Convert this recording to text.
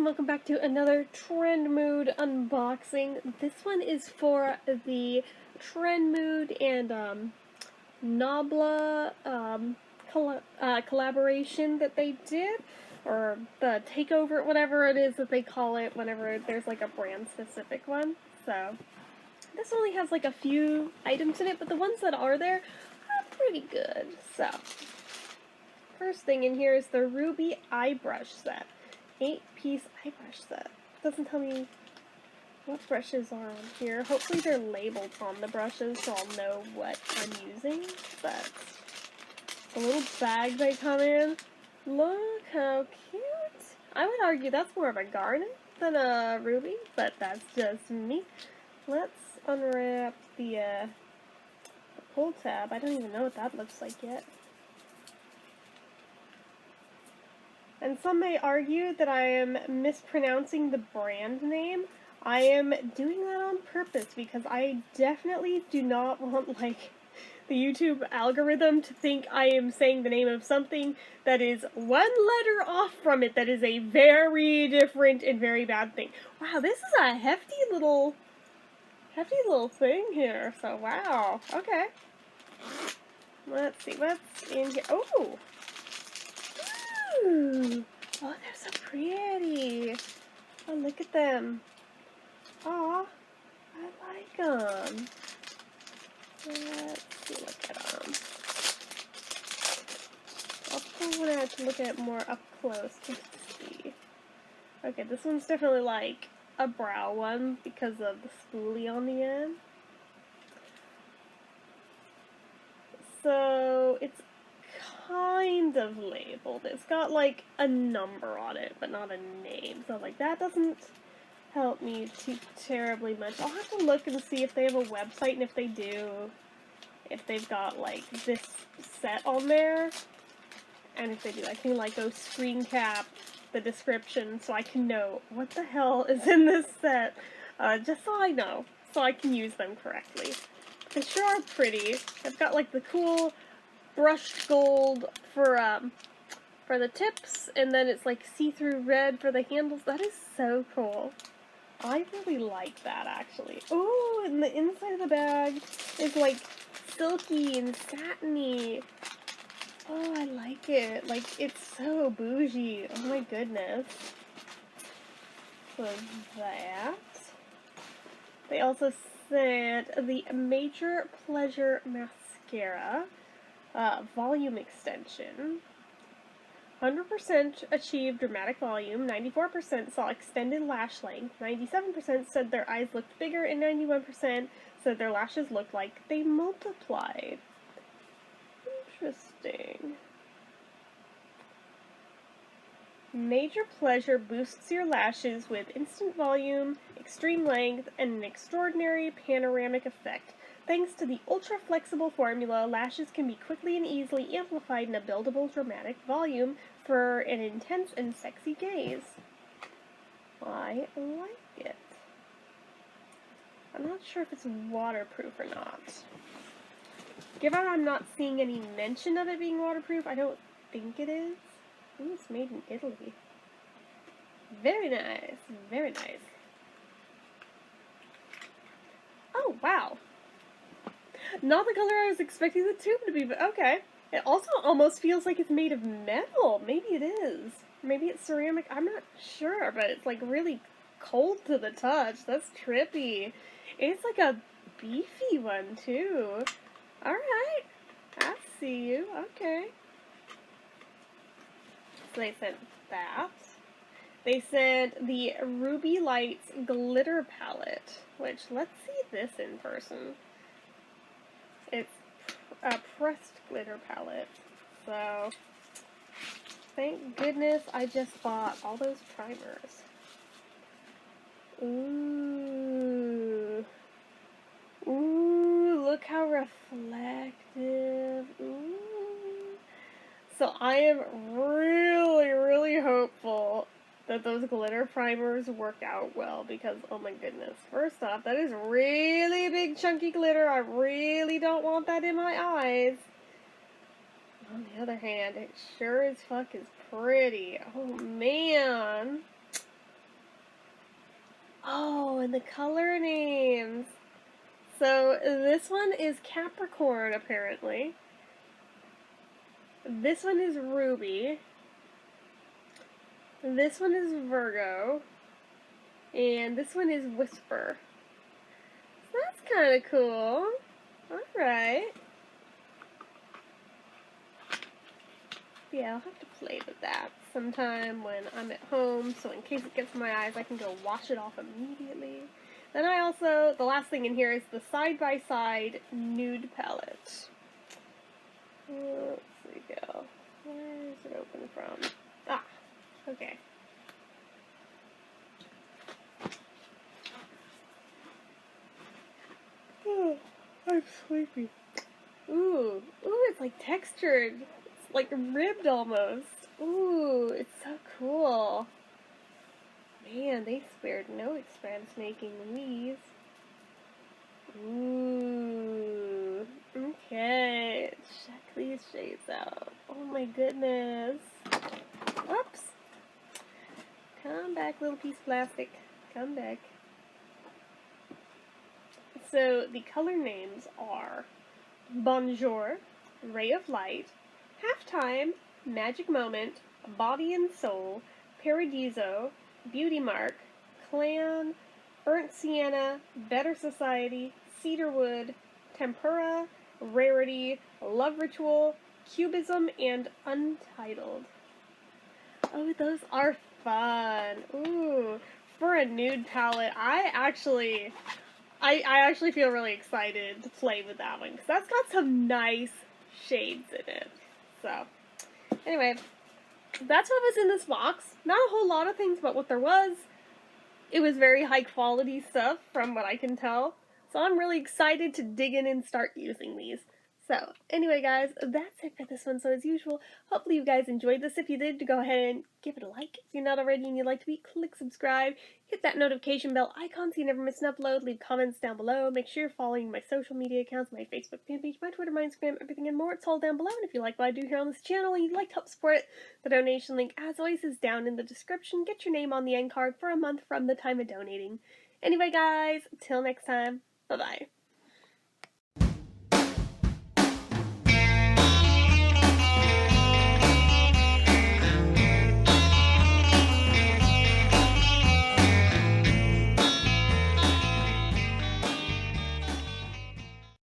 welcome back to another Trendmood unboxing. This one is for the Trendmood and Nabla collaboration that they did, or the takeover, whatever it is that they call it whenever there's like a brand specific one. So this only has like a few items in it, but the ones that are there are pretty good. So first thing in here is the Ruby eye brush set. 8-piece eye brush set. Doesn't tell me what brushes are on here. Hopefully they're labeled on the brushes so I'll know what I'm using. But the little bag they come in. Look how cute. I would argue that's more of a garnet than a ruby, but that's just me. Let's unwrap the pull tab. I don't even know what that looks like yet. And some may argue that I am mispronouncing the brand name. I am doing that on purpose because I definitely do not want, like, the YouTube algorithm to think I am saying the name of something that is one letter off from it that is a very different and very bad thing. Wow, this is a hefty little thing here. So, wow. Okay. Let's see what's in here. Oh! Ooh. Oh, they're so pretty. Oh, look at them. Aw, I like them. Let's see, look at them. I'll pull one out to look at it more up close to see. Okay, this one's definitely like a brow one because of the spoolie on the end. So, it's kind of labeled. It's got like a number on it, but not a name. So like that doesn't help me too terribly much. I'll have to look and see if they have a website, and if they do, if they've got like this set on there. And if they do, I can like go screen cap the description so I can know what the hell is in this set. Just so I know, so I can use them correctly. They sure are pretty. They've got like the cool brushed gold for the tips, and then it's like see-through red for the handles. That is so cool. I really like that, actually. Oh, and the inside of the bag is like silky and satiny. Oh, I like it. Like, it's so bougie. Oh my goodness. So that. They also sent the Major Pleasure Mascara. Volume extension. 100% achieved dramatic volume, 94% saw extended lash length, 97% said their eyes looked bigger, and 91% said their lashes looked like they multiplied. Interesting. Major Pleasure boosts your lashes with instant volume, extreme length, and an extraordinary panoramic effect. Thanks to the ultra-flexible formula, lashes can be quickly and easily amplified in a buildable dramatic volume for an intense and sexy gaze. I like it. I'm not sure if it's waterproof or not. Given I'm not seeing any mention of it being waterproof, I don't think it is. Ooh, it's made in Italy. Very nice. Very nice. Oh, wow. Not the color I was expecting the tube to be, but okay. It also almost feels like it's made of metal. Maybe it is. Maybe it's ceramic. I'm not sure, but it's like really cold to the touch. That's trippy. It's like a beefy one, too. Alright. I see you. Okay. So they sent that. They sent the Ruby Lights Glitter Palette, which, let's see this in person. It's a pressed glitter palette, so thank goodness I just bought all those primers. Ooh. Ooh, look how reflective. Ooh. So I am really, really hopeful that those glitter primers work out well, because, oh my goodness, first off, that is really big chunky glitter. I really don't want that in my eyes. On the other hand, it sure as fuck is pretty. Oh man. Oh, and the color names. So this one is Capricorn, apparently. This one is Ruby. This one is Virgo. And this one is Whisper. So that's kind of cool. Alright. Yeah, I'll have to play with that sometime when I'm at home, so in case it gets in my eyes, I can go wash it off immediately. Then I also, the last thing in here is the side-by-side nude palette. Let's see, go. Where is it open from? Ah, okay. Oh, I'm sleepy. Ooh, it's like textured. It's like ribbed almost. Ooh, it's so cool. Man, they spared no expense making these. Ooh, okay. Check these shades out. Oh my goodness. Whoops. Come back, little piece of plastic. Come back. So the color names are Bonjour, Ray of Light, Halftime, Magic Moment, Body and Soul, Paradiso, Beauty Mark, Clan, Burnt Sienna, Better Society, Cedarwood, Tempura, Rarity, Love Ritual, Cubism, and Untitled. Oh, those are fun. Ooh, for a nude palette, I actually feel really excited to play with that one, because that's got some nice shades in it. So, anyway, that's what was in this box. Not a whole lot of things, but what there was, it was very high quality stuff from what I can tell. So I'm really excited to dig in and start using these. So, anyway guys, that's it for this one. So as usual, hopefully you guys enjoyed this. If you did, go ahead and give it a like. If you're not already and you'd like to be, click subscribe. Hit that notification bell icon so you never miss an upload. Leave comments down below. Make sure you're following my social media accounts, my Facebook fan page, my Twitter, my Instagram, everything and more. It's all down below. And if you like what I do here on this channel and you'd like to help support it, the donation link, as always, is down in the description. Get your name on the end card for a month from the time of donating. Anyway guys, till next time, bye-bye.